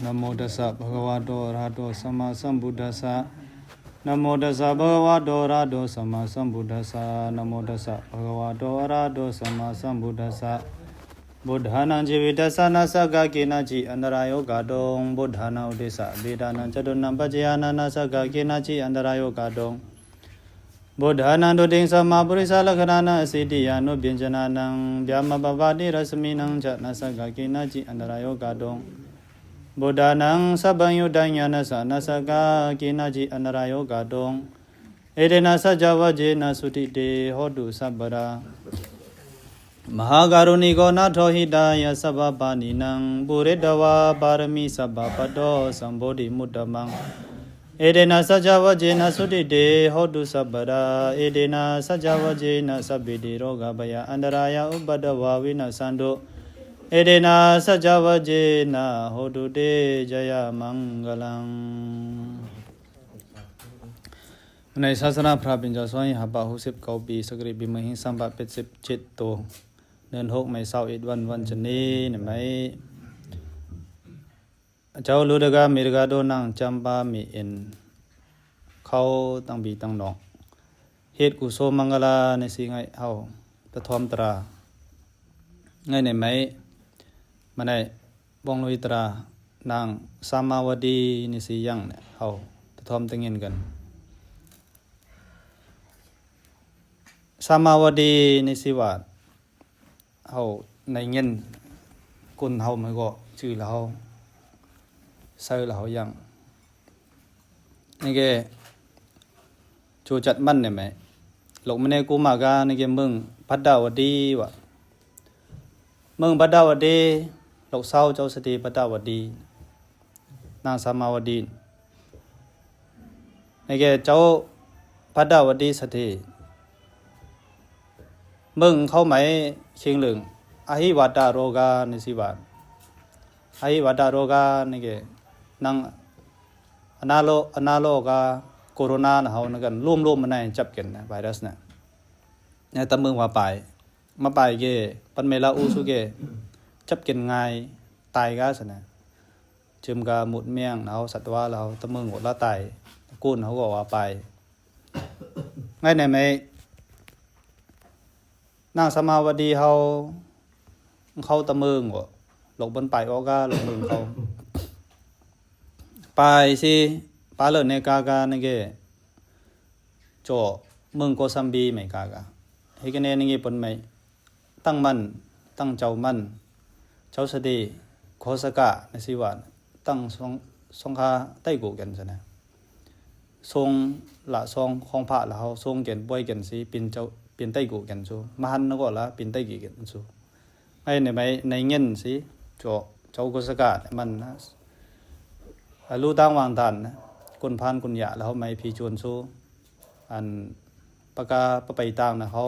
นะโมตัสสะภะคะวะโตอะระหะโตสัมมาสัมพุทธัสสะนะโมตัสสะภะคะวะโตอะระหะโตสัมมาสัมพุทธัสสะนะโมตัสสะภะคะวะโตอะระหะโตสัมมาสัมพุทธัสสะบุตธานังชีวิตัสสะนัสสะกะกินะจิอันตรายโอกาดงบุตธานังอุติสะเบดานังจตุนังปัจจยานัสสะกะกินะจิอันตรายโอกาดงบุตธานังดุติงสัมมาปุริสะลักขณานังอสิติยานุปิญจนานังဗျามปปาติรัสมินังจะนัสสะกะกินะจิอันตรายโอกาดงบุตธานังสัพพัญญุตัญญานัสสะนัสสะกะกินะจิอันตรายโอกาดงเอเดนะสัจจวะเจนะสุติเตโหตุสัพพะมหาการุณิโกนาโทหิตายะสัพพปานินังปุริตวาปารมีสัพพปโตสัมโพธิมุตตมังเอเดนะสัจจวะเจนะสุติเตโหตุสัพพะเอเดนะสัจจวะเจนะสัพพิติโรกภยอันตรายะอุปตวาวินัสสันตุเอเดนะสัจจวะเจนะโหตุเตจยมังกลังในศาสนาพระปิญจสวงหาบาหุสิบเก้าปีสกริบิมหิสัมปะเป็ด17ตัวเดิน6ไม่เศร้า1วันจะนี้เนี่ยไหมเจ้าลูดกาเมริกาโดนังจำปามีเอ็นเขาตั้งบีตั้งนอกเหตุกุโสมังกลาในสิ่งไงเฮาตะทอมตราไงในไหมมันในบองลุยตรานางสามาวดีในสียังเนี่ยเฮาตะทอมตั้งเงินกันสามาวดีในสิวาดเฮาในเงินกุนเฮามันก็ชื่อเราเซอร์เรายังนี่แกจูจัดมันเนี่ยไหมหลงมาในกูมากานี่แกมึงพัดดาวดีวะมึงพัดดาวดีหลงเศร้าเจ้าสติพัดดาวดีนางสามาวดีนี่แกเจ้าพัดดาวดีสติมึงเข้าไหมเชียงเหลืองอหิวัตโรกาในสิบาอหิวัตโรกานี่แกนั่งอนาโลกาโคโรนานะเฮานั่นกันร่วมๆมันในจับกันนะไวรัสน่ะเนี่ยตะมึงว่าไปมาไปเกปันเมลาอูสุเกจับกันง่ายตายกาซะนะจึมกาหมุดเมียงเฮาสัตว์ว่าเราตะมึงหมดละตายกุ้นเฮาก็ว่าไปง่ายไหนไหมนางสมาวดีเขาตะมึงบ่หลงบนไปออกาหลงมึงเขาไปสิปาเลเนกากานี่แกจ่อมึงโกซัมบีไม่กากาเฮกเนนี่แกปนไม่ตั้งมันตั้งเจ้ามันเจ้าสติโคสกะในสิวานตั้งสงคาใต้กูกันซะนะทรงละทรงของพระละเฮาทรงเก็นป่วยกันสิปินเจ้าปินใต้กูกันซูมหันนก็ละปินใต้กีกันซูไอ้ในเงินสิจ่อเจ้าโคสกะมันนะรู้ตั้งวางทันนะคนพานคนหยาแล้วเขาไม่พีชวนสู้อันปากาปไปตามนะเขา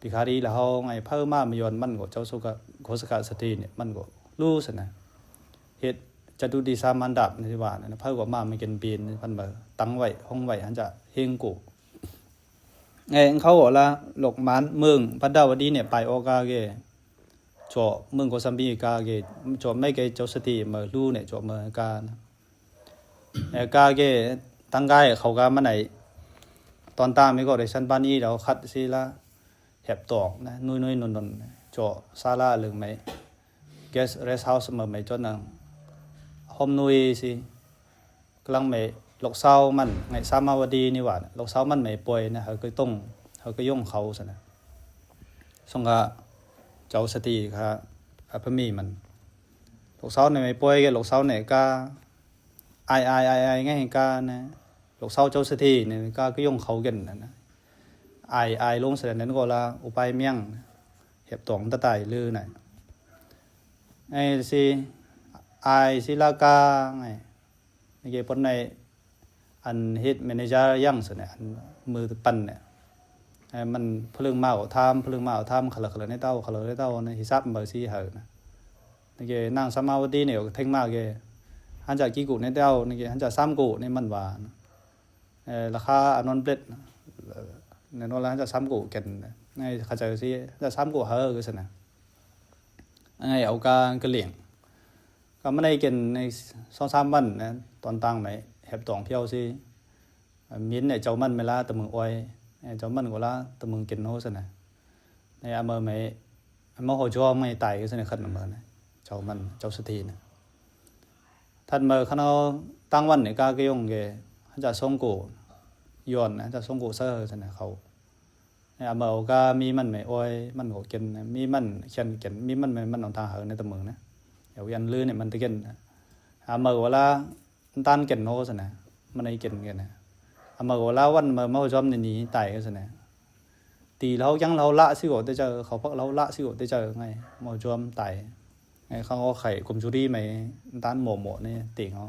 ปิคารีแล้วเขาไงเพิ่มมามยอนมันก็เจ้าสุกโคสกะสติเนี่ยมันก็รู้สินะเหตุจะดูดีสามันดับในที่ว่านะเพิ่มกว่ามาไม่เกินปีนมันแบบตั้งไว้ห้องไว้หันจะเฮงกูไงเขาบอกละหลกมันเมืองพัดดาวดีเนี่ยไปโอกาเกจ่อเมืองโกซัมบีกาเกจ่อไม่เกเจ้าสติมารู้เนี่ยจ่อเมืองกากาเกตั้งกายเขากามันไหนตอนตามไม่ก็ได้ชั้นบ้านนี้เราคัดสิละแหบตอกนะนุยนเจาะซาลาหรือไม่เกสเรสเฮาส์มาไม่จนนังโฮมนุยสิกำลังไม่หลอกเศร้ามันไงสามาวดีนี่หว่าหลอกเศร้ามันไม่ป่วยนะเขาก็ต้องเขาก็ย่งเขาสินะสงกะเจ้าสติครับพมีมันหลอกเศร้าในไม่ป่วยหลอกเศร้าไหนกาไอง่ายกานะหลอกเศร้าเจ้าสถีเนี่ยก็ย่งเขากันนะไอลงเสร็จนั้นก็ละอุปายเมี่ยงเห็บตองตะไตลือหน่อยไอสิไอศิลากาไงในเกี่ยวกับในอันเฮดแมเนเจอร์ยั่งสิเนี่ยมือปั่นเนี่ยมันพลึงมาเอาทำพลึงมาเอาทำขลักในเต้าในฮิซับเบอร์ซีเหรอนะในเกี่ยวนั่งสมาวดีเนี่ยเท่งมากเกี่ยหันจากกี่กูในเต้าในเกี่ยหันจากซ้ำกูในมันหวานราคาอันนนเปล็ดในโน้นแล้วจะซ้ำกูกันในข้าใจสิจะซ้ำกูเหรอคือสินะไงเอาการกระเหลี่ยง ก็ไม่ได้กินใน2-3วันนะตอนตั้งไหมแหบตองเพียวสิมิ้นเนี่ยเจ้ามันเวลาแต่มึงอ้อยเจ้ามันก็ละแต่มึงกินโน้สินะในอเมอไหมมโหจอไม่ตายก็สินะขัดอเมอนะเจ้ามันเจ้าสตีนะท่านเมอขณะตั้งวันเนี่ยกาเกยงเกจะส่งกูย้อนนะจะส่งกูเซอร์สินะเขาในอเมอก็มีมันไม่อ้อยมันก็กินมีมันเขียนกินมีมันไม่มันเอาทางเหอในแต่มึงนะเดี๋ยวยันลื้อเนี่ยมันตะกินอเมอเวลาตันกินโน้สินะมันไอ้กินกันนะอเมอเวลาวันเมอมาจอมในนี้ตายก็สินะตีเรายังเราละสิโกได้เจอเขาพักเราละสิโกได้เจอไงมาจอมตายไงเขาเอาไข่กุมจูรี่ไม่ตันหมนี่ตีเขา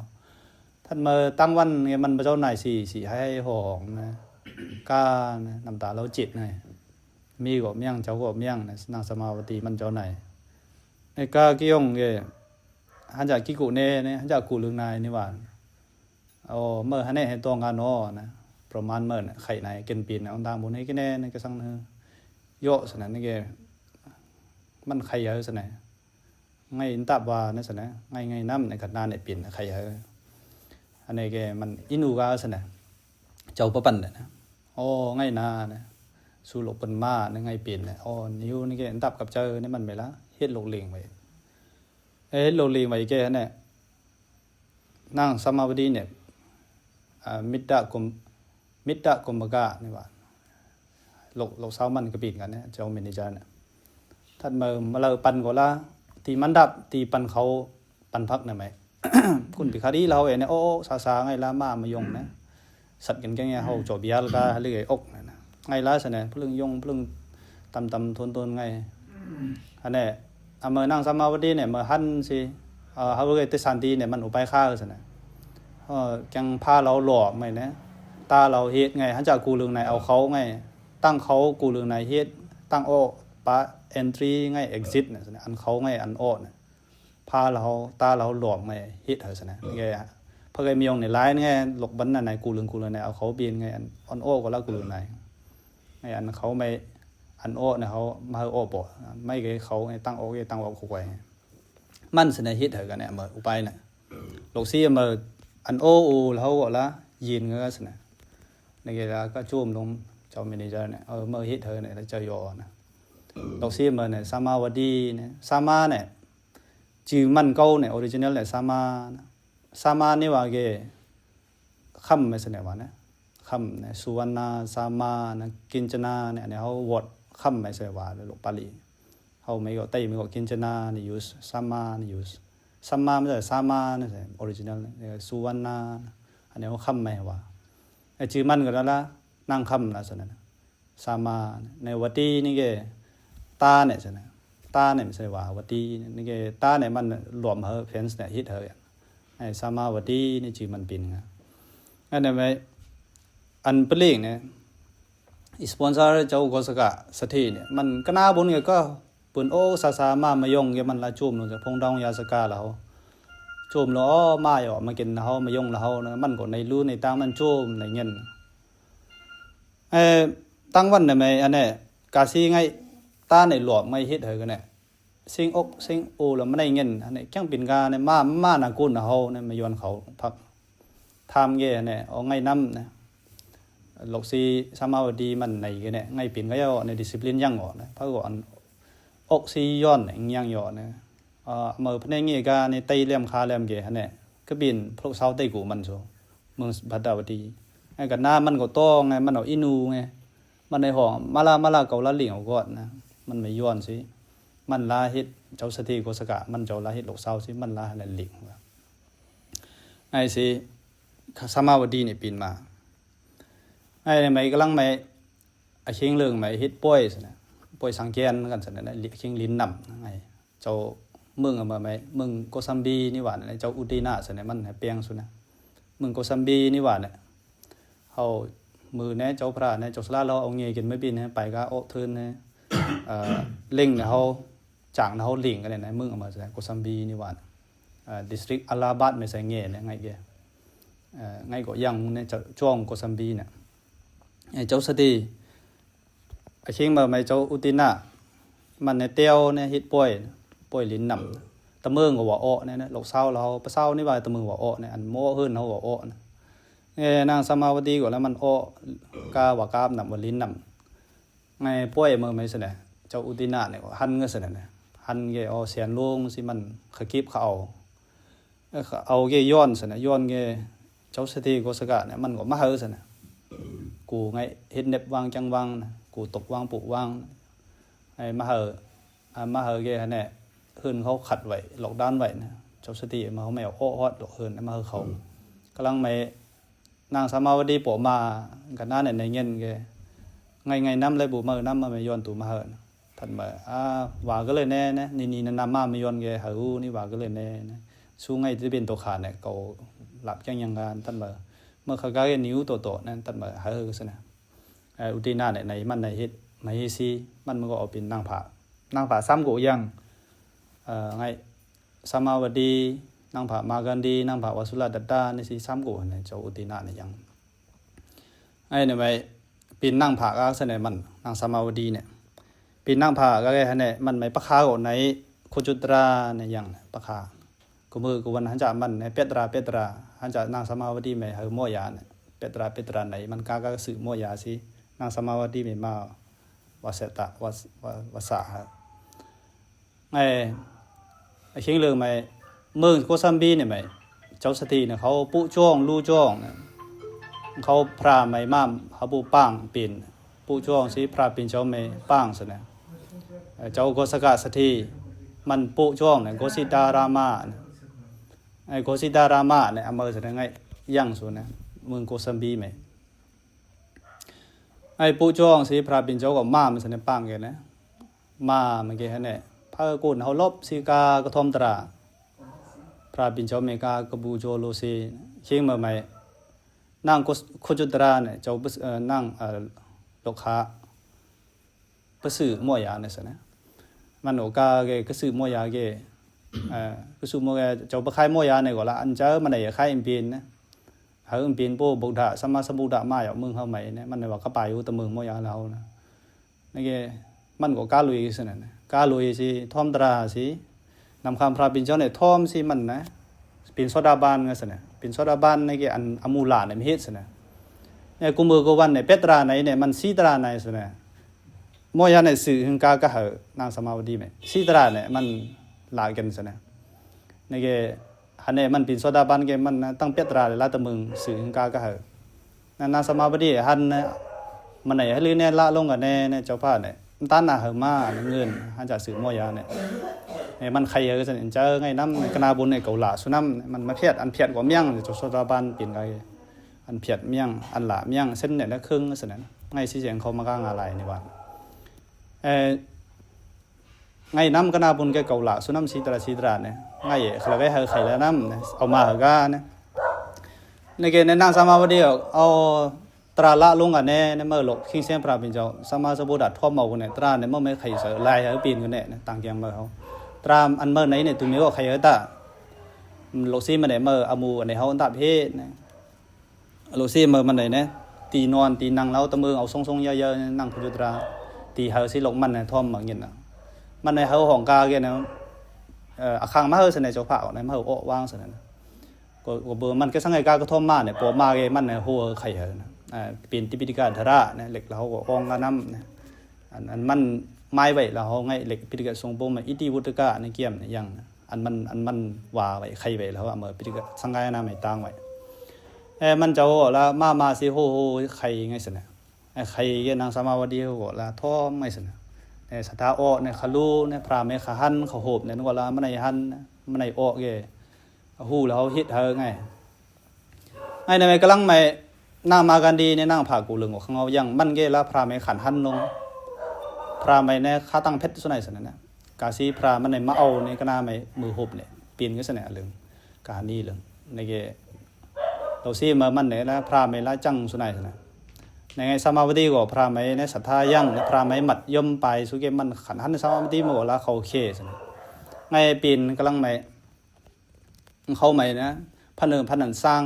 ท่านเมอตั้งวันไงมันพระเจ้าหน่ายสี่ให้หองนะก้าน้ำตาเราจิตไงมีก็เมี่ยงเจ้าก็เมี่ยงนางสมาวตีมันเจ้าไหนไอ้ก้ากี้ยงเกฮันจากกิกุเน่เนี่ยฮันจากกูลึงนายนี่หว่าเอาเมื่อฮันเนี่ยเห็นตัวงานโน่นะประมาณเมื่อไข่ไหนกินปีนเอาตามบุญให้กินแน่ในกระสังเนโยสนะนี่เกมันไข่เยอะสนะไงอินตับวานี่สนะไงน้ำในขัดนาในปีนไข่เยอะอันนี้เกมันอินูกาสนะเจ้าประปันเนี่ยนะโอ้ไงนาเนี่ยสู้หลบเป็นมาเนี่ยไงปีนเนี่ยโอ้นิ้วนี่เกอินตับกับเจอเนี่ยมันไปละเฮ็ดหลกเลียงไปโลลีไว้แกเนี่ยนั่งสมาวดีเนี่ยมิตรกุมกะนี่ว่าหลกเสามันกระปิดกันเนี่ยเจ้าเมนิจาเนี่ยท่านมาเลอปันก็ละตีมันดับตีปันเขาปันพักเนี่ยไหม คุณปิคาดีเราเนี่ยโอ้ซาไงละมายงนะสัตว์กันแค่เงี้ยเขาจบยาลกาเรื่อยอกนะไงละสิเนี่ยพลึงยงพลึงตำทนไงอันนี้เมื่อนั่งสมาธิเนี่ยเมื่อหันสิเขาเลยติสันติเนี่ยมันอุปข้าสินะจังพาเราหล่อไหมเนี่ยตาเราเฮ็ดไงหันจากกูเรื่องไหนเอาเขาไงตั้งเขากูเรื่องไหนเฮ็ดตั้งโอปะ entry ไง exit เนี่ยอันเขาไงอันโอเนี่ยพาเราตาเราหล่อไหมเฮ็ดเหรอสินะไงพอไงมีองในไลน์ไงหลกบันไหนกูเรื่องไหนเอาเขาเปลี่ยนไงอันโอก็แล้วกูเรื่องไหนไงอันเขาไม่อันโอเนี่ยเขามาโอปอไม่เกยเขาตั้งโอเกยตั้งโอคุกไว้มันสนะฮิตเหรอกันเนี่ยเมื่ออุปายเนี่ยหลกซี่เมื่ออันโออูแล้วก็ละยินก็สนะในเกล้าก็จุ่มลงเจ้าเมนิเจอร์เนี่ยเมื่อฮิตเธอเนี่ยแล้วเจอยอนะหลกซี่เมื่อเนี่ยสามาวดีเนี่ยสามาเนี่ยจื่อมันเก่าเนี่ยออริจินัลเนี่ยสามานี่ว่าเกคำไม่สนะว่านะคำเนี่ยสุวรรณาสามานะกินจนาเนี่ยเขาวอดคำไม่ใช่ว่าเลยลูกปาลีเขาไม่ก็เต้ไม่ก็กินจนาเนี่ยยูสสามาเนี่ยยูสสามาไม่ใช่สามาเนี่ยใช่ออริจินัลเนี่ยสุวรรณาอันนี้เขาคำไม่ว่าไอ้ชื่อมันก็แล้วละนั่งคำนะส่วนนั้นสามาในวัดดีนี่ก็ตาเนี่ยใช่ไหมตาเนี่ยไม่ใช่ว่าวัดดีนี่ก็ตาเนี่ยมันรวมเหรอเฟนส์เนี่ยฮิตเหรอไอ้สามาวัดดีนี่ชื่อมันเป็นไงอันนี้ไม่อันเปลี่ยนเนี่ยสปอนเซอร์เจ้าก็สกัดสถีเนี่ยมันก็น่าบุญก็ปุ่นโอ้ซามามายงเกี่ยมันละจุ่มลงจากพงดองยาสกัดแล้วจุ่มแล้วมาอยู่มากินแล้วมายงแล้วนะมันก็ในรู้ในตั้งมันจุ่มในเงินตั้งวันเนี่ยไม่อันนี้กาซีไงตาในหลวมไม่ฮิตเหรอกันเนี่ยซิงอกซิงโอแล้วไม่ได้เงินอันนี้แค่ปิ่นกาเนี่ยมานากุนเขาเนี่ยมาโยนเขาพักทำเงี้ยเนี่ยเอาไงน้ำเนี่ยหลอกซีสามาวดีมันในกันเนี่ยไงปิ่นก็ย่อในดิสซิปลินยังออกนะเพราะก่อนอกซีย้อนเนี่ยยังย่อนะเมื่อพนักงานการในไตเลี่ยมคาเลี่ยมเกะเนี่ยก็บินพวกชาวไต้กูมันโซเมืองบัดดาวดีไอ้กันหน้ามันก็ต้องไงมันเอาอินูไงมันในห้องมาลาเกาละเหลี่ยงก่อนนะมันไม่ย้อนสิมันลาฮิตเจ้าสถิโกสกะมันเจ้าลาฮิตหลอกเศร้าสิมันลาอะไรเหลี่ยงไอ้สิสามาวดีเนี่ยปินมาไอ้ไม่กำลังไม่ไอ้เชียงเรื่องไม่ฮิตป่วยสินะป่วยสังเกตกันสินะเชียงลิ้นนำไงเจ้าเมืองมาไม่เมืองโกซัมบีนี่หว่าเนี่ยเจ้าอุดีนาสินะมันเปียงสุนะเมืองโกซัมบีนี่หว่าเนี่ยเขามือเนี่ยเจ้าพระเนี่ยเจ้าสลาเราเอาเงี้ยกินไม่บินเนี่ยไปก็โอเทินเนี่ยเล่งเนี่ยเขาจ่างเนี่ยเขาหลิงกันเลยนะเมืองมาสิโกซัมบีนี่หว่าดิสตริกอาลาบัดไม่ใช่เงี้ยเนี่ยไงเงี้ยไงก็ยังเนี่ยเจ้าช่วงโกซัมบีเนี่ยเจ้าสตีเชียงมาไม่เจ้าอุตินามันในเตียวเนี่ยฮิตป่วยลิ้นน ตะเมืองก็ว่าอ้อเนี่ยนะหลอกเศร้าเราไปเศร้านี่ว่าตะเมืองว่าอ้อเนี่ยอันโม้ขึ้นเขาว่าอ้อนะนางสมาวดีก็แล้วมันอ้อกาว่ากาบนำวันลิ้นนำไงป่วยเมื่อไม่เสนอเจ้าอุตินาเนี่ยหันเงเสนอเนี่ยหันเกเอาเสียนลงสิมันขกิบเขาเอาเกย้อนเสนอย้อนเกเจ้าสติโกสกะเนี่ยมันก็มาเฮอเสนอกูไงเฮ็ดเน็บวางจังวางกูตกวางปุวางไอ้มาเฮอเกเนี่ยคืนเขาขัดไว้หลอกด้านไว้นะเจ้าสติมาเขาไม่เอาอ้อฮอดหลอกคืนมาเฮอเขากำลังไม่นางสมาวดีปอมากันหน้าเนี่ยในเงี้ยแกไงน้ำเลยบุมาน้ำมาไม่ย้อนตูมาเหินท่านมาว่าก็เลยแน่นะนี่น้ำมาไม่ย้อนแกหานี่ว่าก็เลยแน่นะสู้ไงที่เป็นตัวขาเนี่ยเขาหลับจังยังการท่านมาเมื่อเขาก็นิ้วโตนั่นท่านมาหาก็สินะอุตินาเนี่ยในมันในฮิตในฮิซีมันก็เอาเป็นนางผาซ้ำกูยังไงสมาวดีนางผามากันดีนางผาวสุลาดัดดาในสีซ้ำกูเนี่ยเจ้าอุตินาเนี่ยยังไอ้เนี่ยไปปีนนั่งผาก็เสนอมันนางสมาวดีเนี่ยปีนนั่งผาก็เลยเนี่ยมันไม่ประคาก่อนในโคจุตราเนี่ยยังประคากูมือกูวันหันจ่ามันในเปตราหันจ่านางสมาวดีไม่เฮอโมยาเนี่ยเปตราไหนมันก็สื่อโมยาสินางสมาวดีไม่มาวาเสตะวาสาไอ้เชียงเรื่องไม่เมืองโกซัมบีเนี่ยไหมเจ้าสติเนี่ยเขาปุจ้องลู่จ้องเขาพระไม่ม่ามเขาปุป้างปีนปุจ้องสิพระปีนเจ้าไม่ป้างสินะเจ้าโกสกะสติมันปุจ้องเนี่ยโกสิตารามาไอ้โกสิตารามาเนี่ยอเมริกาไงย่างส่วนนะเมืองโกซัมบีไหมไอ้ปุจ้องสิพระปีนเจ้าก็ม่ามสินะป้างแกนะมาเมื่อกี้เนี่ยพระกุลเขาลบสิกากระทอมตราพระบินเจ้าเมกากบูโจโลซีเชียงมาใหม่นั่งโคจุตราเนี่ยเจ้านั่งลูกค้าประสื่อมั่วยาเนี่ยสินะมันโอกาเกก็สื่อมั่วยาเกก็สื่อมั่วยาเจ้าประคายมั่วยาเนี่ยก็ละอันเจ้ามันไหนคายอิมพีนนะหาอิมพีนปูบุตรสมมาสบุตรมาอย่างเมืองเขาใหม่เนี่ยมันเลยว่าเขาไปอยู่แต่เมืองมั่วยาเรานะนี่เกมันก็กาลุยสินะกาลุยสิทอมตราสินำคำพระบินเจ้าเนี่ยทอมสิมันนะเป็นโซดาบานไงสินะเป็นโซดาบานในเกี่ยนอมูลาเนี่ยไม่เห็นสินะเนี่ยกุมือกุวันเนี่ยเปตราไหนเนี่ยมันซีตราไหนสินะโมยาเนี่ยสื่อถึงกากะเหอนางสมาวดีไหมซีตราเนี่ยมันหลายกันสินะในเกี่ยฮันเนี่ยมันเป็นโซดาบานเกี่ยมันตั้งเปตราเลยละแต่มึงสื่อถึงกากะเหอนางสมาวดีฮันเนี่ยมันไหนให้ลือเนี่ยละลงกันเนี่ยเจ้าผ้าเนี่ยต้านหนาเหมาเงินฮันจะสื่อโมยาเนี่ยมันใครก็จะเจอไงน้ำกนาบุญในเกาหลาสุน้ำมันมาเพียดอันเพียดกว่าเมี่ยงจุดโซดาบันเป็นไงอันเพียดเมี่ยงอันหลาเมี่ยงเส้นเนี่ยแล้วครึ่งสนั่นไงชี้แจงเขามาก้างอะไรในวันไงน้ำกนาบุญแกเกาหลาสุน้ำชีตราเนี่ยไงใครไปหาใครแล้วน้ำเอามาหาก้าเนี่ยในเกณฑ์ในนางสามาวดีเอาตราละลงกันเนี่ยเมื่อหลบขิงเสียงพระเป็นเจ้าสมาสบุดัดทอมเมาเนี่ยตราเนี่ยเมื่อไม่ใครเสือลายหาปีนกันเนี่ยต่างเกียงเมื่อเขาตรามอันเมื่อไหนเนี่ยตัวนี้ก็ใครเออตาโลซี่มาไหนเมื่ออามูอันไหนเขาตัดเพศนะโลซี่เมื่อมันไหนเนี่ยตีนอนตีนั่งแล้วตะมือเอาทรงๆเยอะๆนั่งพุทธตราตีเฮาสิลงมันเนี่ยทอมเหมือนกันนะมันในเฮาของกาแกเนี่ยอาคางมาเฮาสนในเจ้าผ่าในมาเฮาอ้อว่างสนนก็เบอร์มันก็สังเกตการก็ทอมมาเนี่ยปอมาแกมันเนี่ยหัวใครเออนะเป็นติปิฎกธระเนี่ยเหล็กเราก็อ้องกระน้ำเนี่ยอันมันไม้ไว้แล้วเขาไงเหล็กปิฎกทรงปมอิติวุตกะในเกี่ยมในยังอันมันว่าไว้ใครไว้แล้วว่าเมื่อปิฎกสังกายนาไม่ตั้งไว้มันจะว่าแล้วมาสิโหใครไงสินะใครนางสมาวดีเขาบอกแล้วท่อไม่สินะสัทธาอ้อเนี่ยขลูเนี่ยพระเมฆหันเขาโหบเนี่ยนึกว่าแล้วมันในหันมันในอ้อเกหูแล้วเขาฮิตเธอไงไอ้ในกำลังไม่นั่งมากันดีเนี่ยนั่งผ่ากูลึงของเขายังมันเกแล้วพระเมฆขันหันลงพระไม่เนี่ยข้าตั้งเพชรส่วนไหนส่วนนั้นนะกาซีพระมันในมาเอาเนี่ยก็น่าไม่มือหุบเนี่ยปีนก็ส่วนไหนเรื่องการนี้เรื่องในเกเราซีมามันเนี่ยแล้วพระไม่ละจังส่วนไหนส่วนนั้นในไงสมาวดีก็พระไม่เนี่ยศรัทธายังพระไม่หมัดย่อมไปสุเกมันขันหันสมาวดีมาบอกแล้วเขาเคส่วนนั้นไงปีนกำลังไม่เขาไม่นะพันสร้าง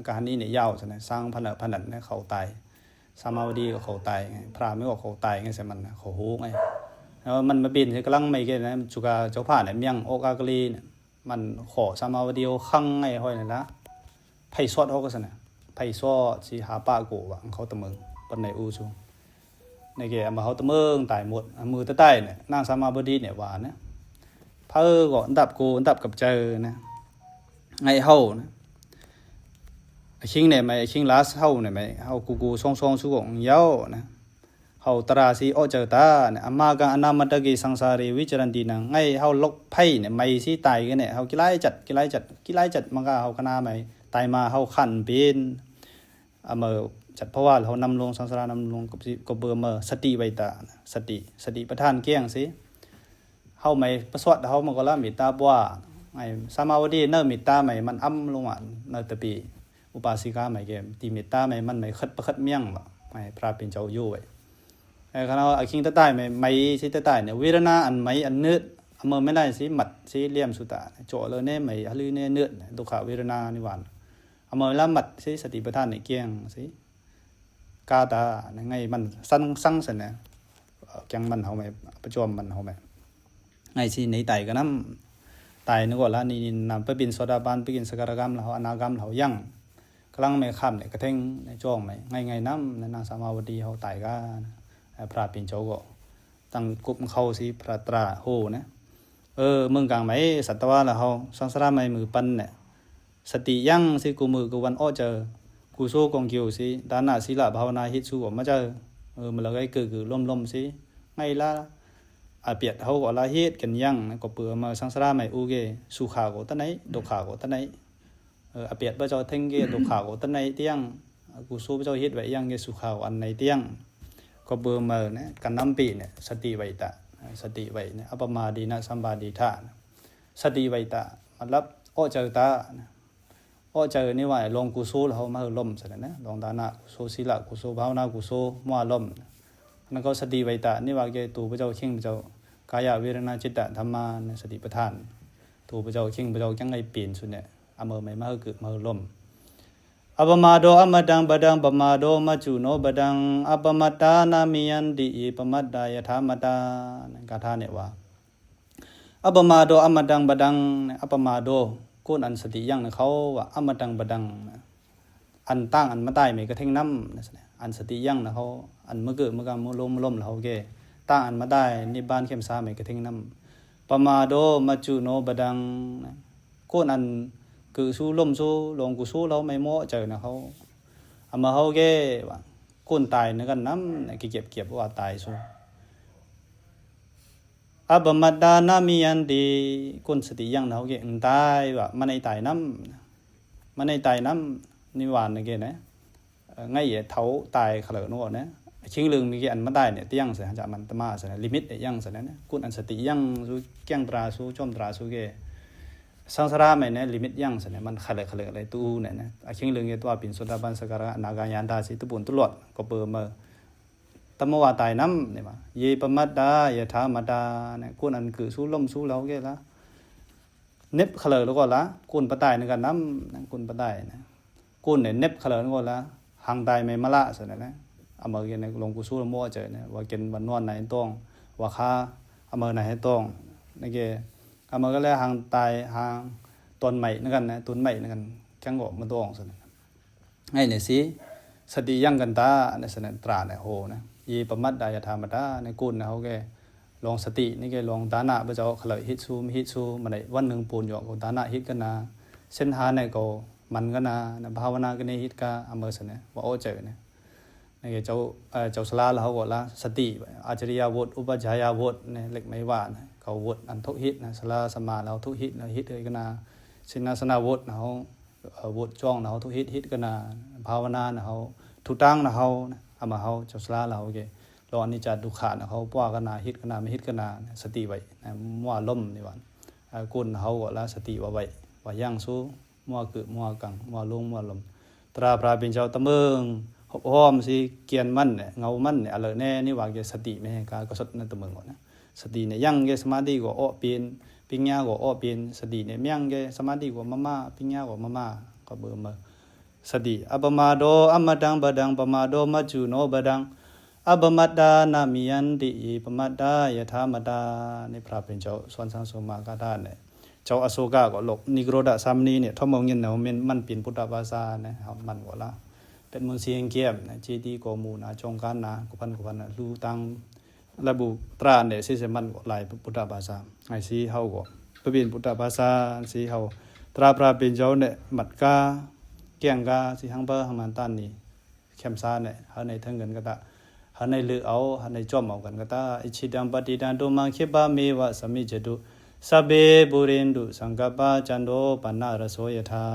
การนี้เนี่ยยาวส่วนนั้นสร้างพันเนี่ยเขาตายสามาวดีก็เขาตายไงพระไม่ก็เขาตายไงใช่มันเขาหูไง มันมาบินกำลังไม่เกนะจุกาเจ้าผ่านเนี่ยเมียงโอกากลีเนี่ยมันขอสามาวดีโอขังไงห้อยเนี่ยนะไผ่ซอดเขาก็สนะไผ่ซอดสิหาป้าโกวะเขาตะมึงปันในอูชูในเกมาเขาตะมึงตายหมดมือตะใต้เนี่ยนางสามาวดีเนี่ยว่านะเพิ่อก่อนดับกูดับกับเจอนะไงเฮานะชิงเนี่ยไม่ชิงลาสเฮาเนี่ยไม่เฮากูซองสู้ของเย้านะเฮาตราสีโอเจอตาเนี่ยอามากังอนามัตกีสังสารีวิจารันดีนังไงเฮาลกไพ่เนี่ยไม่สิตายกันเนี่ยเฮากิไลจัดมันก็เฮาคณะไม่ตายมาเฮาขันเป็นมาจัดเพราะว่าเฮานำลงสังสารนำลงกับเบอร์มาสติไวตาสติประธานเกี้ยงสิเฮาไม่ประสวดเฮามันก็ละมิตาบัวไงสามาวดีเนอมิตาไม่มันอ้ำลงอ่ะเนอตะปีอุปาสิกาไม่เกมตีมิตาไม่มันไม่คัดเมี่ยงบ่ไม่พระเป็นเจ้าอยู่ไว้ไอ้คณะไอ้คิงตะใต้ไม่สิตะใต้เนี่ยเวรนาอันไม่อันเนื้อเมื่อไม่ได้สิหมัดสิเลี่ยมสุตาโจเลยเนี่ยไม่ฮะลือเนี่ยเนื้อดุขะเวรนานิวานเมื่อละหมัดสิสติประธานเนี่ยเกี้ยงสิกาตาไงมันสั่งเสนจังมันเฮาไม่ประจวมมันเฮาไม่ไงสิในไตก็นำตายนึกว่าละนี่นำไปบินโซดาบานไปกินสการกรรมแล้วอนากรรมแล้วยังกำลังไม่ข้ามเนี่ยกระเท่งในจ้องไม่ไงน้ำในนางสามาวดีเขาตายก็พระเป็นเจ้าก็ตั้งกุมเข้าสิพระตราโหนะเมืองกลางไหมสัตวะละเขาสังสารไม่มือปันเนี่ยสติยั่งสิกูมือกูวันอ้อเจอกูสู้กองเกี่ยวสิด้านหน้าศิลาภาวนาฮิตสู้มาเจอมันละไงคือล่มสิไงละเปียดเขาก็ละฮิตกันยั่งก็เปื่อมาสังสารไม่อูเกสุขาก็ตั้งไหนดุขาก็ตั้งไหนเปียดพระเจ้าเท่งเกดุขาวตั้งในเตียงกูสู้พระเจ้าฮิตไว้ยังเกสุขาวอันในเตียงก็เบอร์มาเนี่ยกันน้ำปีเนี่ยสติไวตะสติไวเนี่ยอัปมาดีนะสัมบาดีธาสติไวตะมันรับอ้อเจอตาอ้อเจอนี่ว่าลงกูสู้เขามาล่มเสร็จนะลงดานะกูสู้ศิลากูสู้ภาวนากูสู้มัวล่มนั่นก็สติไวตะนี่ว่าเกตูพระเจ้าเข่งพระเจ้ากายเวทนาจิตตธรรมาสติประธานตูพระเจ้าเข่งพระเจ้าจังไงเปลี่ยนสุดเนี่ยไม่มาคือมาล่มอัปมาโดอมดังบดังปมาโดมัจจุโนบดังอัปมัตตานามิยันติปมัตตายถามัตตากาธาเนี่ยว่าอัปมาโดอมดังบดังอัปมาโดกุนอันสติยังเขาว่าอมดังบดังอันตั้งอันมาตายไม่กระเท่งน้ำอันสติยังนะเขาอันเมื่อเกิดเมื่อกำมือล่มเขาเกตั้งอันมาได้นิบานเข้มสาไม่กระเท่งน้ำปมาโดมัจจุโนบดังกุนอันคือสู้ล่มสู้ลงกูสู้เราไม่โม้เจอนะเขามาเขาแก่ว่าคนตายนึกกันน้ำเก็บว่าตายสู้อัปมัดดานามีอันดีคนสติยังเขาแก่ตายว่ามันในตายน้ำนิวานนี่แกนะไงเท้าตายขลุ่นว่านะชิงลึงมีอันมาได้เนี่ยเตี้ยงเสียจากมันตมาเสียลิมิตเนี่ยยังเสียนะคนอันสติยังสู้แก้งตราสู้จอมตราสู้แกสังสารไม่เนี่ยลิมิตยังเสนมันขลักอะไรตู้เนี่ยนะชิงเรื่องเงี้ยตัวปิ่นสุดาบันสกัดนาการยันดาสิตุบุญตุลอดก็เปิดมาตมว่าตายน้ำเนี่ยมาเยปมัดดาเยธามัดดาเนี่ยกุนอันคือสู้ล่มสู้เราแก่ละเน็บขลักแล้วก็ละกุนปะตายในกันน้ำกุนปะตายนะกุนเนี่ยเน็บขลักแล้วก็ละหางตายไม่มาละเสนนะเอามาเกินในลงกูสู้ละมั่วเจอเนี่ยว่าเกินวันนวลไหนต้องว่าค่าเอามาไหนต้องนี่แกเอามาก็แล้วหางตายหางต้นใหม่นั่นกันนะต้นใหม่นั่นกันจังหวะมันต้องสนไงเนี่ยสิสติยังกันตาในสนตราเนี่ยโหนะยีปมัดได้ธรรมดาในกุนนะเขาแกลองสตินี่แกลองตาหน้าพระเจ้าขลุ่ยฮิตซูมันได้วันหนึ่งปูนหยอกตาหน้าฮิตกันนะเส้นหาในก็มันกันนะภาวนากันในฮิตก็อเมริกันเนี่ยว่าโอ้เจอเนี่ยนี่เจ้าสลาเขาบอกละสติอาจริยาวดอุปจายาวดเนี่ยเล็กไม่ว่าเขาวดอันทุกฮิตนะสลาสมาเราทุกฮิตนะฮิตเลยกันนะสินาสนาวดนะเขาวดจ้องนะเขาทุกฮิตกันนะภาวนานะเขาทุตั้งนะเขาเอามาเขาเจ้าสลาเราโอเครอนิจจดุขานะเขาป้ากันนะฮิตกันนะไม่ฮิตกันนะสติไว้นะมั่วล่มนี่วันกุนเขาก็ละสติว่าไว้ว่าย่างสู้มั่วคือมั่วกังมั่วลงมั่วลมตราพระเป็นเจ้าตะเมืองหอมสิเกียนมันเนี่ยเงามันเนี่ยอะไรแน่นี่ว่าแกสติไม่ให้การก็สดนั่นตะเมืองก่อนนะสติเนี่ยยังแกสมาธิก็อ้อเปลี่ยนปิญญาก็อ้อเปลี่ยนสติเนี่ยยังแกสมาธิก็มาปิญญาก็มาก็เบอร์มาสติอัปมาโดอมดังบดังปมาโดมัจจุโนบดัง อับมัดดานามิยันติปมัดดายถามดานี่พระเป็นเจ้าสวนสังสมากาได้เนี่ยเจ้าอโศกาก็หลบนิโรธสามนี้เนี่ยทมองเงินเนามันเป็นพุทธภาษาเนี่ยมันก็ละเป็นมุนเสียงเกียมนะจีดีโกมูนะจงการนะกุพันนะรูตังระบุตราเนี่ยสิเสมันก็ลายพุทธภาษาไอซีเฮาก็เป็นพุทธภาษาสีเฮาตราพระเป็นเจ้าเนี่ยมัดกาเกียงกาสิหังเบอร์หังมันตันนี่เข้มซาเนี่ยเฮาในทั้งเงินก็ตาเฮาในเลือเอาเฮาในจอมเอากันก็ตาอิชิดังปฏิดังโดมังคิบาเมวะสมิจตุสัพเพบุรินดุสังกัปปะจันโดปนะระโสยถา